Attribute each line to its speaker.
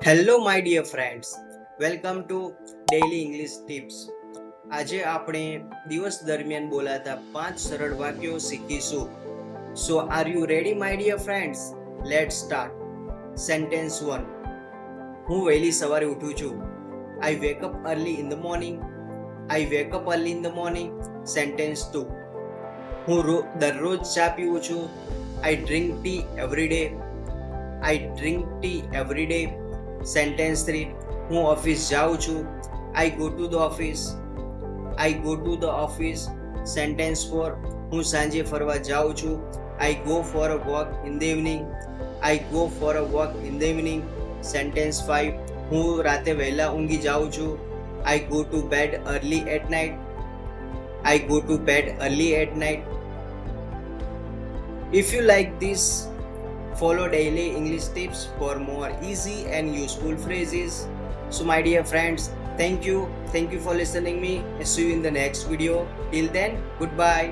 Speaker 1: Hello my dear friends, welcome to daily English tips. આજે આપણે દિવસ દરમિયાન બોલાતા 5 સરળ વાક્યો શીખીશું. So are you ready my dear friends? Let's start. Sentence 1. હું વહેલી સવારે ઉઠું છું. I wake up early in the morning. I wake up early in the morning. Sentence 2. હું દરરોજ ચા પીવું છું. I drink tea every day. I drink tea every day. Sentence 3. હું ઓફિસ જાઉં છું. I go to the office. I go to the office. Sentence 4. હું સાંજે ફરવા જાઉં છું. I go for a walk in the evening. I go for a walk in the evening. Sentence 5. હું રાતે વહેલા ઊંઘી જાઉં છું. I go to bed early at night. I go to bed early at night. If you like this, follow daily English tips for more easy and useful phrases. So my dear friends, thank you for listening me and see you in the next video. Till then, goodbye.